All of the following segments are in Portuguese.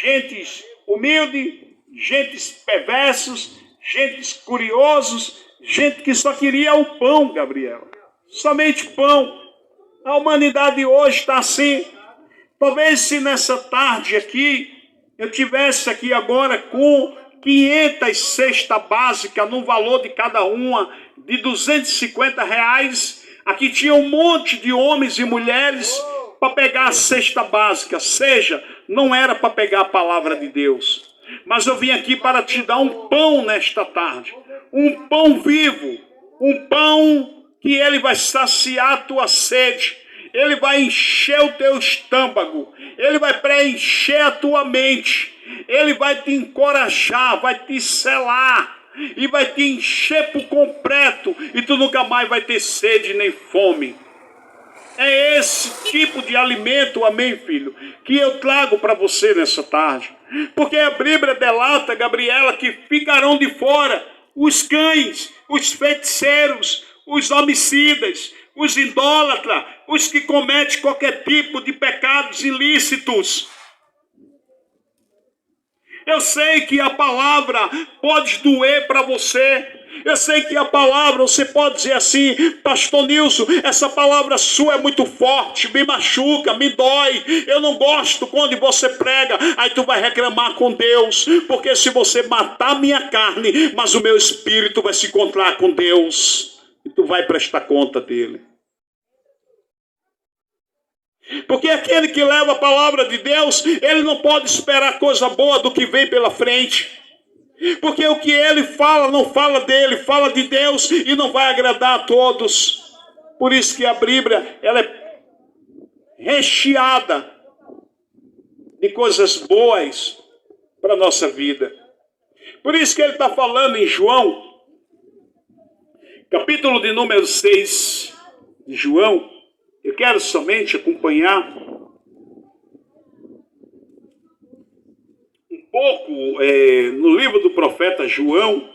gentes humildes, gentes perversos, gentes curiosos, gente que só queria o pão, Gabriela. Somente pão. A humanidade hoje está assim. Talvez se nessa tarde aqui, eu tivesse aqui agora com 500 cestas básicas, no valor de cada uma de R$ 250, aqui tinha um monte de homens e mulheres para pegar a cesta básica, seja, não era para pegar a palavra de Deus, mas eu vim aqui para te dar um pão nesta tarde, um pão vivo, um pão que ele vai saciar a tua sede, ele vai encher o teu estômago, ele vai preencher a tua mente, ele vai te encorajar, vai te selar e vai te encher por completo e tu nunca mais vai ter sede nem fome. É esse tipo de alimento, amém, filho, que eu trago para você nessa tarde. Porque a Bíblia delata, Gabriela, que ficarão de fora os cães, os feiticeiros, os homicidas, os idólatras, os que cometem qualquer tipo de pecados ilícitos. Eu sei que a palavra pode doer para você. Eu sei que a palavra, você pode dizer assim, pastor Nilson, essa palavra sua é muito forte, me machuca, me dói, eu não gosto quando você prega. Aí tu vai reclamar com Deus, porque se você matar minha carne, mas o meu espírito vai se encontrar com Deus, e tu vai prestar conta dele. Porque aquele que leva a palavra de Deus, ele não pode esperar coisa boa do que vem pela frente. Porque o que ele fala, não fala dele, fala de Deus e não vai agradar a todos. Por isso que a Bíblia, ela é recheada de coisas boas para a nossa vida. Por isso que ele está falando em João, capítulo de número 6 de João. Eu quero somente acompanhar um pouco no livro do profeta João,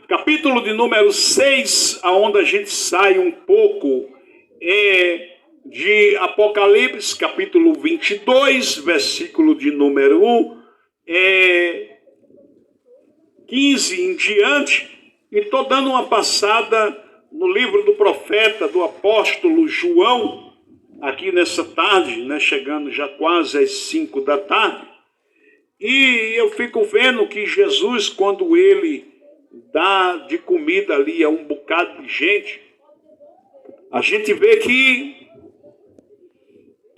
capítulo de número 6, aonde a gente sai um pouco de Apocalipse, capítulo 22, versículo de número 15 em diante, e estou dando uma passada no livro do profeta, do apóstolo João, aqui nessa tarde, né, chegando já quase às 5 da tarde, e eu fico vendo que Jesus, quando ele dá de comida ali a um bocado de gente, a gente vê que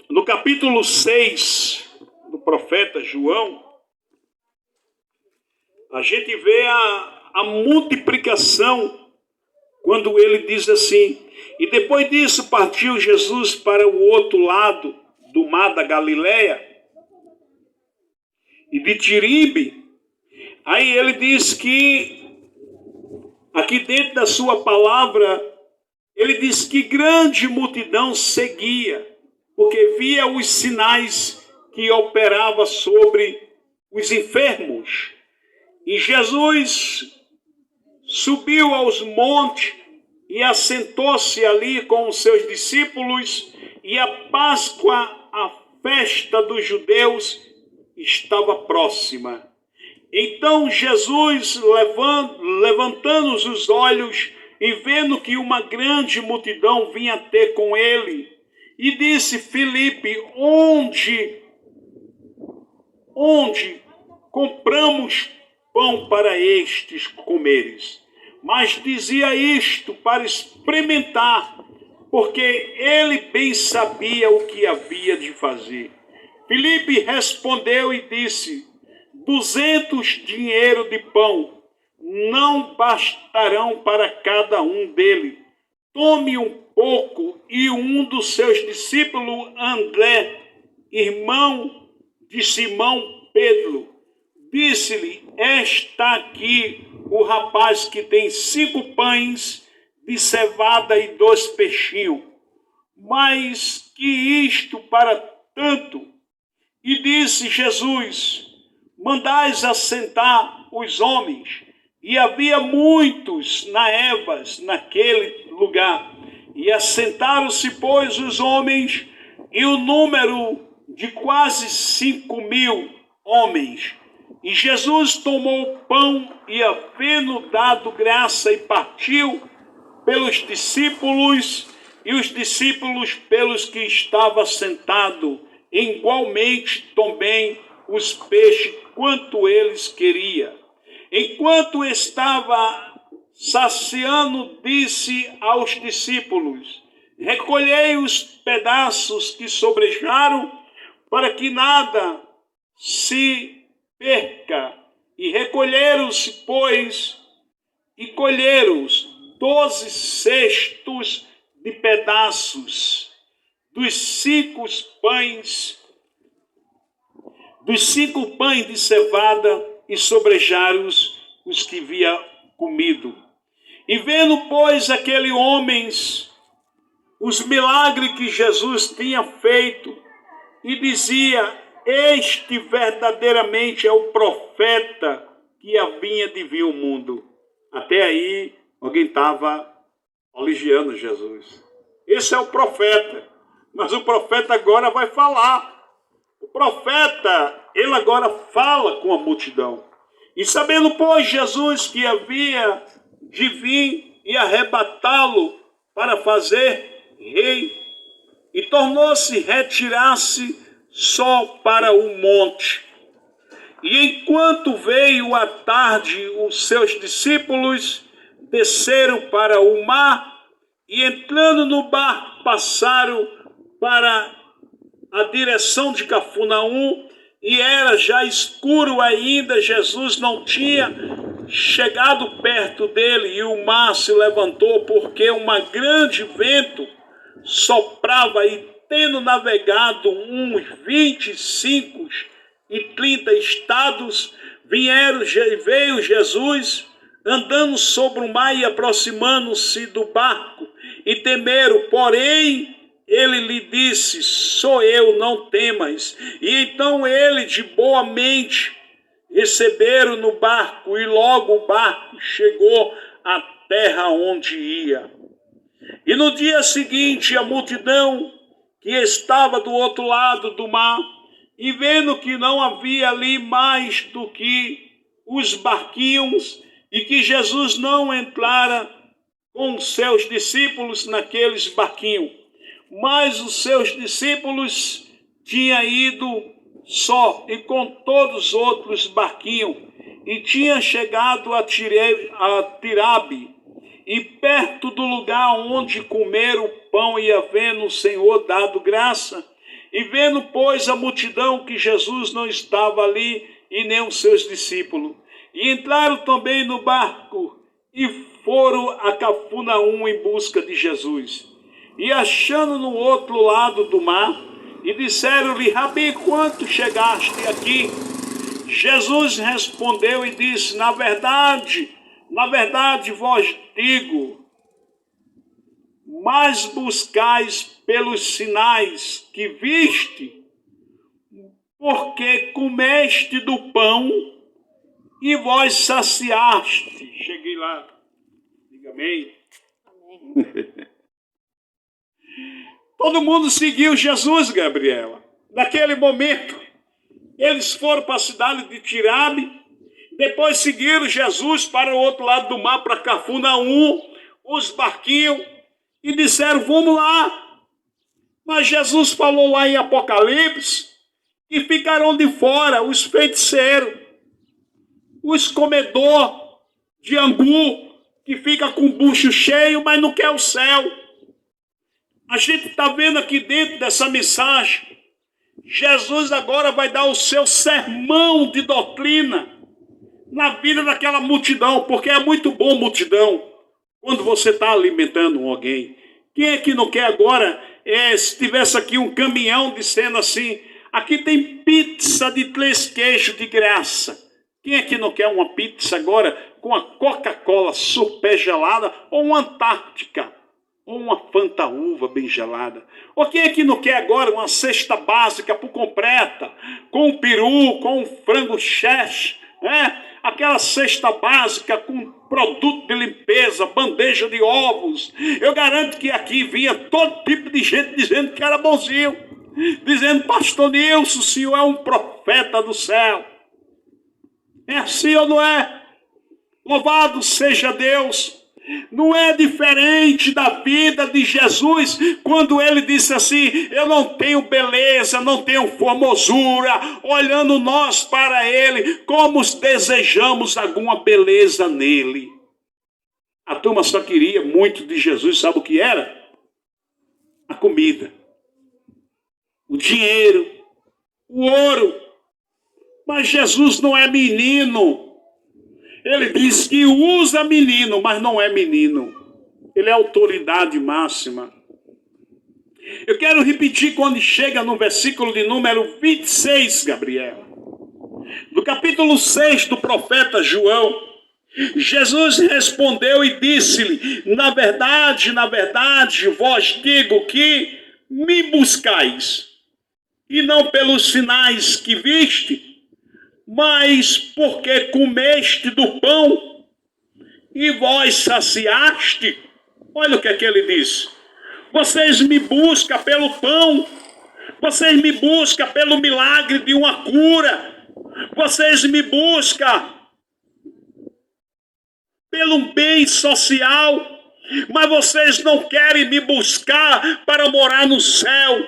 no capítulo 6 do profeta João, a gente vê a multiplicação, quando ele diz assim: e depois disso partiu Jesus para o outro lado do mar da Galileia, e de Tiribe. Aí ele diz que, aqui dentro da sua palavra, ele diz que grande multidão seguia, porque via os sinais que operava sobre os enfermos. E Jesus subiu aos montes e assentou-se ali com os seus discípulos, e a Páscoa, a festa dos judeus, estava próxima. Então Jesus, levantando os olhos e vendo que uma grande multidão vinha ter com ele, e disse: Filipe, onde compramos pão para estes comeres? Mas dizia isto para experimentar, porque ele bem sabia o que havia de fazer. Filipe respondeu e disse: 200 dinheiro de pão não bastarão para cada um dele. Tome um pouco. E um dos seus discípulos, André, irmão de Simão Pedro, disse-lhe: está aqui o rapaz que tem 5 pães de cevada e 2 peixinhos. Mas que isto para tanto? E disse Jesus: mandais assentar os homens. E havia muitos naevas naquele lugar. E assentaram-se, pois, os homens, e o número de quase 5.000 homens. E Jesus tomou o pão e, havendo dado graça, e partiu pelos discípulos, e os discípulos pelos que estava sentado, igualmente também os peixes, quanto eles queriam. Enquanto estava saciando, disse aos discípulos: recolhei os pedaços que sobrejaram, para que nada se perca. E recolheram-se, pois, e colheram-os 12 cestos de pedaços dos 5 pães de cevada, e sobrejaram os que havia comido. E vendo, pois, aquele homens os milagres que Jesus tinha feito, e dizia: este verdadeiramente é o profeta que havia de vir ao mundo. Até aí, alguém estava elogiando Jesus. Esse é o profeta. Mas o profeta agora vai falar. O profeta, ele agora fala com a multidão. E sabendo, pois, Jesus que havia de vir e arrebatá-lo para fazer rei, e tornou-se retirar-se só para o monte. E enquanto veio a tarde, os seus discípulos desceram para o mar, e entrando no barco passaram para a direção de Cafarnaum, e era já escuro ainda. Jesus não tinha chegado perto dele, e o mar se levantou, porque um grande vento soprava, e tendo navegado uns 25 e 30 estados, veio Jesus andando sobre o mar, e aproximando-se do barco, e temeram. Porém ele lhe disse: sou eu, não temas. E então ele de boa mente receberam no barco, e logo o barco chegou à terra onde ia. E no dia seguinte, a multidão que estava do outro lado do mar, e vendo que não havia ali mais do que os barquinhos, e que Jesus não entrara com seus discípulos naqueles barquinhos, mas os seus discípulos tinham ido só, e com todos os outros barquinhos, e tinha chegado a Tirabe, e perto do lugar onde comeram o pão, e havendo o Senhor dado graça, e vendo, pois, a multidão que Jesus não estava ali, e nem os seus discípulos, e entraram também no barco, e foram a Cafarnaum em busca de Jesus. E achando no outro lado do mar, e disseram-lhe: Rabi, quanto chegaste aqui? Jesus respondeu e disse: na verdade vos digo, mas buscais pelos sinais que viste, porque comeste do pão e vós saciaste. Cheguei lá. Diga amém. Amém. Todo mundo seguiu Jesus, Gabriela. Naquele momento, eles foram para a cidade de Tirabe, depois seguiram Jesus para o outro lado do mar, para Cafarnaum, os barquinhos, e disseram: vamos lá. Mas Jesus falou lá em Apocalipse que ficarão de fora os feiticeiros, os comedores de angu, que fica com o bucho cheio, mas não quer o céu. A gente está vendo aqui dentro dessa mensagem, Jesus agora vai dar o seu sermão de doutrina na vida daquela multidão, porque é muito bom multidão quando você está alimentando alguém. Quem é que não quer agora, se tivesse aqui um caminhão dizendo assim: aqui tem pizza de 3 queijos de graça. Quem é que não quer uma pizza agora com a Coca-Cola super gelada, ou uma Antártica, ou uma Fanta uva bem gelada? Ou quem é que não quer agora uma cesta básica por completa, com um peru, com um frango cheche, aquela cesta básica com produto de limpeza, bandeja de ovos? Eu garanto que aqui vinha todo tipo de gente dizendo que era bonzinho. dizendo: pastor Nilson, o senhor é um profeta do céu. É assim ou não é? Louvado seja Deus. Não é diferente da vida de Jesus, quando ele disse assim: eu não tenho beleza, não tenho formosura, olhando nós para ele, como desejamos alguma beleza nele. A turma só queria muito de Jesus, sabe o que era? A comida, o dinheiro, o ouro. Mas Jesus não é menino. Ele diz que usa menino, mas não é menino. Ele é autoridade máxima. Eu quero repetir quando chega no versículo de número 26, Gabriel. Do capítulo 6 do profeta João. Jesus respondeu e disse-lhe: na verdade, vós digo que me buscais, e não pelos sinais que viste, mas porque comeste do pão e vós saciaste. Olha o que é que ele diz: vocês me buscam pelo pão, vocês me buscam pelo milagre de uma cura, vocês me buscam pelo bem social, mas vocês não querem me buscar para morar no céu.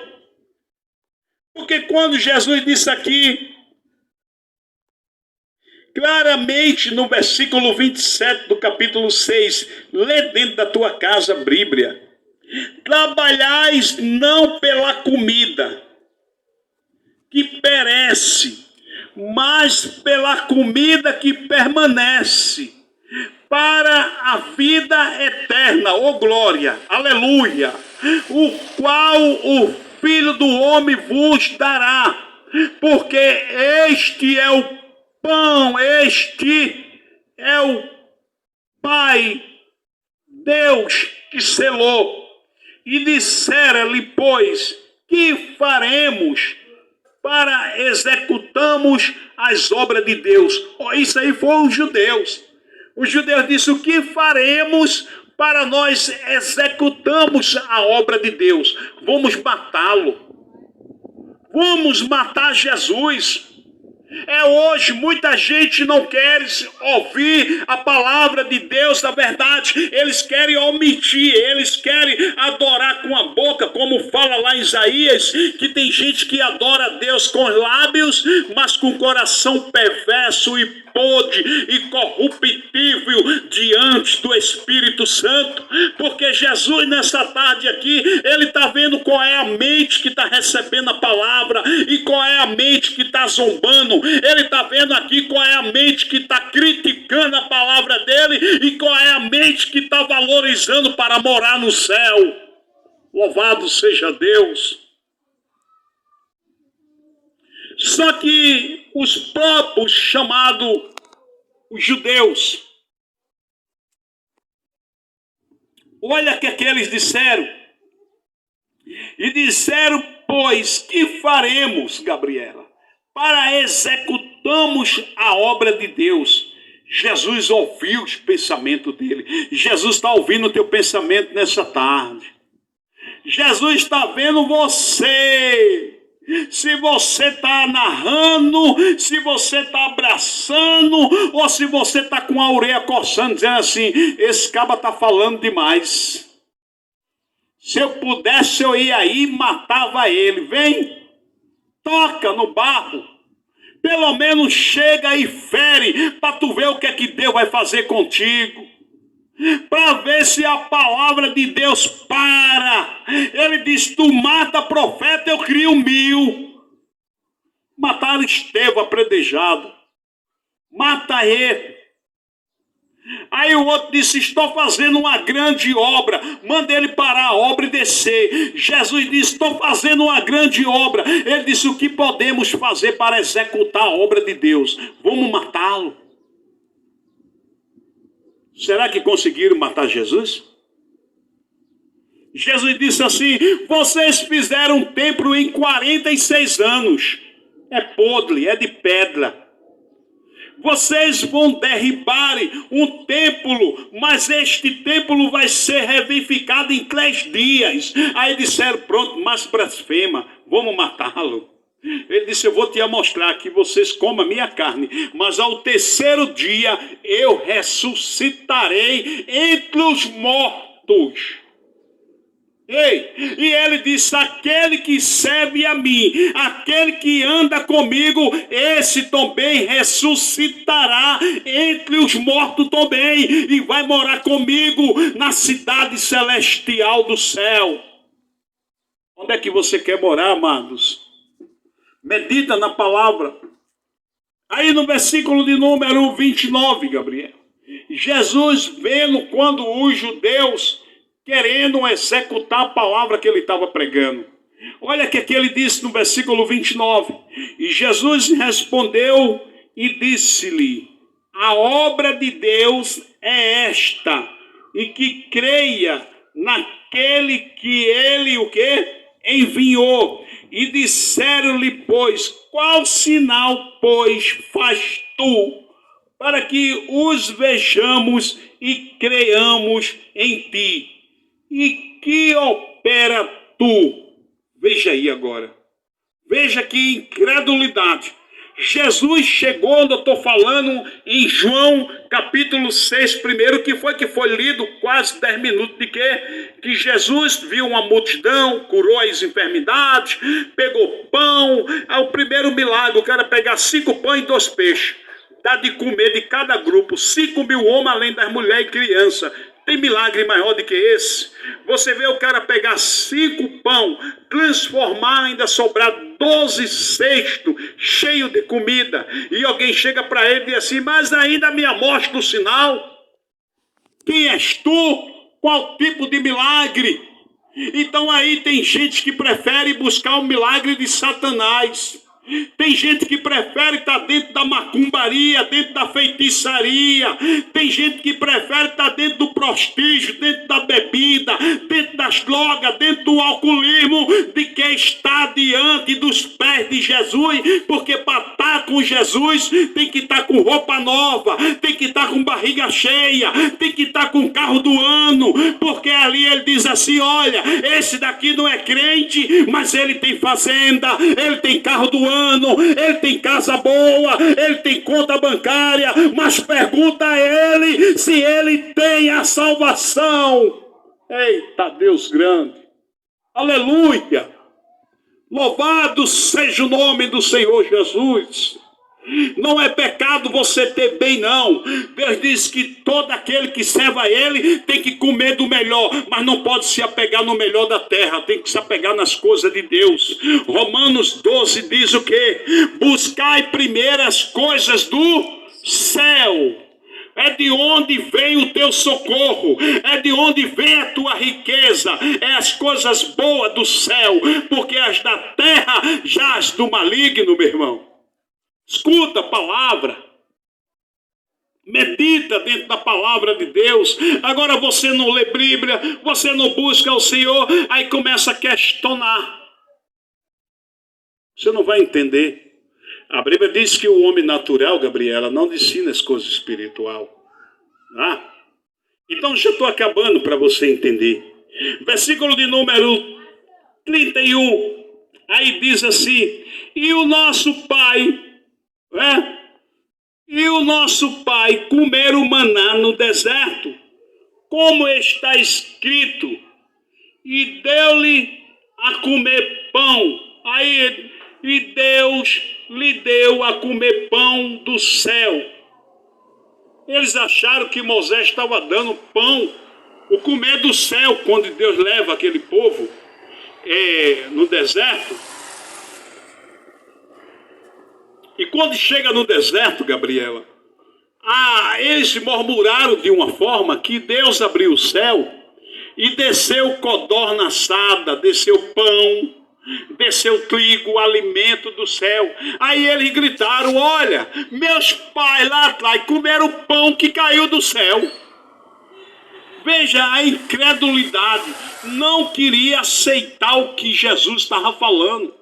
Porque quando Jesus disse aqui, claramente no versículo 27 do capítulo 6, lê dentro da tua casa a Bíblia: trabalhais não pela comida que perece, mas pela comida que permanece, para a vida eterna, glória, aleluia, o qual o Filho do Homem vos dará, porque este é o pão, este é o Pai, Deus que selou. E dissera-lhe, pois, que faremos para executarmos as obras de Deus? Isso aí foi os judeus. Os judeus disseram: o que faremos para nós executarmos a obra de Deus? Vamos matá-lo. Vamos matar Jesus. Hoje muita gente não quer ouvir a palavra de Deus, na verdade, eles querem omitir, eles querem adorar com a boca, como fala lá em Isaías, que tem gente que adora a Deus com os lábios, mas com o coração perverso e podre e corruptível diante do Espírito Santo. Porque Jesus nessa tarde aqui, ele está vendo qual é a mente que está recebendo a palavra e qual é a mente que está zombando. Ele está vendo aqui qual é a mente que está criticando a palavra dele e qual é a mente que está valorizando para morar no céu. Louvado seja Deus. Só que os próprios chamados os judeus, olha o que eles disseram. E disseram, pois, que faremos, Gabriela, para executarmos a obra de Deus? Jesus ouviu os pensamentos dele. Jesus está ouvindo o teu pensamento nessa tarde. Jesus está vendo você. Se você está narrando, se você está abraçando, ou se você está com a orelha coçando, dizendo assim: esse caba está falando demais. Se eu pudesse, eu ia aí e matava ele. Vem, toca no barro. Pelo menos chega e fere, para tu ver o que é que Deus vai fazer contigo. Para ver se a palavra de Deus para. Ele diz: tu mata profeta, eu crio 1000. Mataram Estevão apredejado. Mata ele. Aí o outro disse: estou fazendo uma grande obra. Manda ele parar a obra e descer. Jesus disse: estou fazendo uma grande obra. Ele disse: o que podemos fazer para executar a obra de Deus? Vamos matá-lo. Será que conseguiram matar Jesus? Jesus disse assim: vocês fizeram um templo em 46 anos. É podre, é de pedra. Vocês vão derribar um templo, mas este templo vai ser revivificado em 3 dias. Aí disseram: pronto, mais blasfema. vamos matá-lo. Ele disse, eu vou te mostrar que vocês comam a minha carne, mas ao terceiro dia eu ressuscitarei entre os mortos. Ei, e ele disse, aquele que serve a mim, aquele que anda comigo, esse também ressuscitará entre os mortos também, e vai morar comigo na cidade celestial do céu. Onde é que você quer morar, amados? Medita na palavra. Aí no versículo de número 29, Gabriel, Jesus vendo quando os judeus querendo executar a palavra que ele estava pregando. Olha o que ele disse no versículo 29. E Jesus respondeu e disse-lhe, a obra de Deus é esta, e que creia naquele que ele, o quê? Enviou. E disseram-lhe, pois, qual sinal, pois, faz tu, para que os vejamos e creiamos em ti? E que opera tu? Veja aí agora. Veja que incredulidade. Jesus chegou, onde eu estou falando, em João capítulo 6, primeiro, que foi lido quase 10 minutos, de quê? Que Jesus viu uma multidão, curou as enfermidades, pegou pão. O primeiro milagre, o cara pegar 5 pães e 2 peixes, dá de comer de cada grupo, 5.000 homens, além das mulheres e crianças. Tem milagre maior do que esse? Você vê o cara pegar 5 pão, transformar, ainda sobrar 12 cestos cheios de comida. E alguém chega para ele e diz assim, mas ainda me mostra o sinal. Quem és tu? Qual tipo de milagre? Então aí tem gente que prefere buscar o milagre de Satanás. Tem gente que prefere estar dentro da macumbaria, dentro da feitiçaria. Tem gente que prefere estar dentro do prostígio, dentro da bebida, dentro das drogas, dentro do alcoolismo, de que está diante dos pés de Jesus. Porque para estar com Jesus tem que estar com roupa nova, tem que estar com barriga cheia, tem que estar com carro do ano. Porque ali ele diz assim, olha, esse daqui não é crente, mas ele tem fazenda, ele tem carro do ano, ele tem casa boa, ele tem conta bancária, mas pergunta a ele se ele tem a salvação. Eita Deus grande, aleluia, louvado seja o nome do Senhor Jesus. Não é pecado você ter bem, não. Deus diz que todo aquele que serve a ele tem que comer do melhor, mas não pode se apegar no melhor da terra, tem que se apegar nas coisas de Deus. Romanos 12 diz o quê? Buscai primeiro as coisas do céu. É de onde vem o teu socorro, é de onde vem a tua riqueza, é as coisas boas do céu, porque as da terra jaz do maligno, meu irmão. Escuta a palavra, medita dentro da palavra de Deus. Agora você não lê Bíblia, você não busca o Senhor, aí começa a questionar. Você não vai entender. A Bíblia diz que o homem natural, Gabriela, não ensina as coisas espirituais. Então já estou acabando para você entender. Versículo de número 31, aí diz assim, e o nosso pai... E o nosso pai comer o maná no deserto, como está escrito, e deu-lhe a comer pão. Aí, e Deus lhe deu a comer pão do céu. Eles acharam que Moisés estava dando pão, o comer do céu, quando Deus leva aquele povo no deserto. E quando chega no deserto, Gabriela, eles murmuraram de uma forma que Deus abriu o céu e desceu codorna assada, desceu pão, desceu trigo, alimento do céu. Aí eles gritaram, olha, meus pais lá atrás comeram o pão que caiu do céu. Veja a incredulidade, não queria aceitar o que Jesus estava falando.